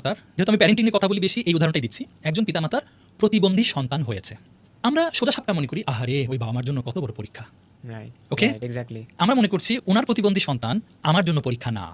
পিতামাতার, যেহেতু আমি প্যারেন্টিং এর কথা বলি বেশি, এই উদাহরণটাই দিচ্ছি, একজন পিতামাতার প্রতিবন্ধী সন্তান হয়েছে। আমরা সোজা সাপটা মনে করি, আহারে ওই বাবা মার জন্য কত বড় পরীক্ষা। ওকে, এক্স্যাক্টলি। আমরা মনে করছি ওনার প্রতিবন্ধী সন্তান আমার জন্য পরীক্ষা না,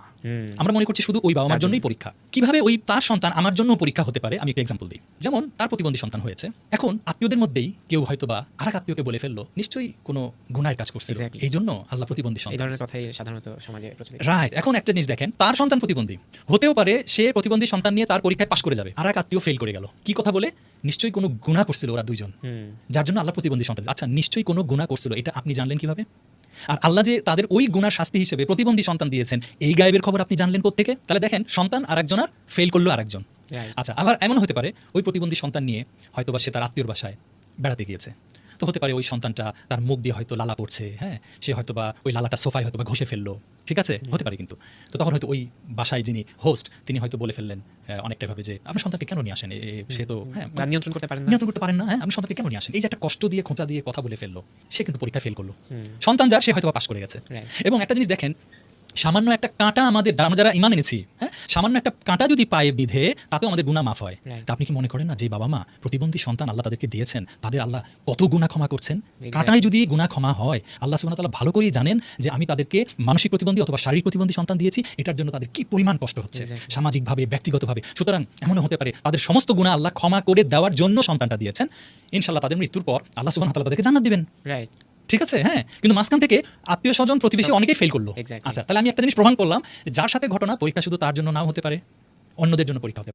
আমরা মনে করছি শুধু ওই বাবা মার জন্যই পরীক্ষা। কিভাবে ওই তার সন্তান আমার জন্য পরীক্ষা হতে পারে, আমি একটা এক্সাম্পল দিই। যেমন তার প্রতিবন্ধী সন্তান হয়েছে, এখন আত্মীয়দের মধ্যেই কেউ হয়তো বা আরেক আত্মীয়কে বলে ফেললো, নিশ্চয়ই কোনো গুনাহের কাজ করছে, এই জন্য আল্লাহ প্রতিবন্ধী এই সন্তান। ধরনের কথাই সাধারণত সমাজে প্রচলিত। রাইট। এখন একটা জিনিস দেখেন, তার সন্তান প্রতিবন্ধী হতেও পারে, সে প্রতিবন্ধী সন্তান নিয়ে তার পরীক্ষায় পাশ করে যাবে, আর এক আত্মীয় ফেল করে গেল। কি কথা বলে? নিশ্চয়ই কোনো গুনাহ করছিল ওরা দুইজন, যার জন্য আল্লাহ প্রতিবন্ধী সন্তান। আচ্ছা, নিশ্চয়ই কোনো গুনাহ করছিল, এটা আপনি জানলেন কিভাবে? আর আল্লাহ যে তাদের ওই গুনার শাস্তি হিসেবে প্রতিবন্ধী সন্তান দিয়েছেন, এই গায়েবের খবর আপনি জানলেন কোত্থেকে? তাহলে দেখেন, সন্তান আরেকজনের ফেল করলো আরেকজন। আচ্ছা, আবার এমন হতে পারে ওই প্রতিবন্ধী সন্তান নিয়ে হয়তো বা সে তার আত্মীয়র বাসায় বেড়াতে গিয়েছে, তো হতে পারে ওই সন্তানটা তার মুখ দিয়ে হয়তো লালা পড়ছে, হ্যাঁ, সে হয়তো বা ওই লালাটা সোফায় হয়তো বা ঘষে ফেললো, ঠিক আছে, হতে পারে। কিন্তু তো তখন হয়তো ওই বাসায় যিনি হোস্ট, তিনি হয়তো বলে ফেললেন অনেকটা ভাবে যে আপনার সন্তানকে কেন নিয়ে আসেন, সে তো নিয়ন্ত্রণ করতে পারেন না, হ্যাঁ, আপনি সন্তানকে কেন নিয়ে আসেন, এই যে একটা কষ্ট দিয়ে খোঁচা দিয়ে কথা বলে ফেললো, সে কিন্তু পরীক্ষা ফেল করলো। সন্তান যার, সে হয়তো পাস করে গেছে। এবং একটা জিনিস দেখেন, সামান্য একটা কাঁটা আমাদের, আমরা যারা ঈমান এনেছি, হ্যাঁ, সামান্য একটা কাঁটা যদি পায়ে বিধে, তাতেও আমাদের গুনাহ মাফ হয়। তা আপনি কি মনে করেন না যে বাবা মা প্রতিবন্ধী সন্তান আল্লাহ তাদেরকে দিয়েছেন, তাদের আল্লাহ কত গুনাহ ক্ষমা করছেন? কাঁটায় যদি গুনাহ ক্ষমা হয়, আল্লাহ সুবহানাহু ওয়া তাআলা ভালো করেই জানেন যে আমি তাদেরকে মানসিক প্রতিবন্ধী অথবা শারীরিক প্রতিবন্ধী সন্তান দিয়েছি, এটার জন্য তাদের কি পরিমাণ কষ্ট হচ্ছে সামাজিকভাবে, ব্যক্তিগতভাবে। সুতরাং এমনও হতে পারে তাদের সমস্ত গুনাহ আল্লাহ ক্ষমা করে দেওয়ার জন্য সন্তানটা দিয়েছেন। ইনশাআল্লাহ তাদের মৃত্যুর পর আল্লাহ সুবহানাহু ওয়া তাআলা তাদেরকে জান্নাত দিবেন। রাইট, ঠিক আছে। হ্যাঁ, কিন্তু মাঝখান থেকে আত্মীয় স্বজন প্রতিবেশী অনেকেই ফেল করলো। আচ্ছা, তাহলে আমি একটা জিনিস প্রমাণ করলাম, যার সাথে ঘটনা, পরীক্ষা শুধু তার জন্য নাও হতে পারে, অন্যদের জন্য পরীক্ষা হতে পারে।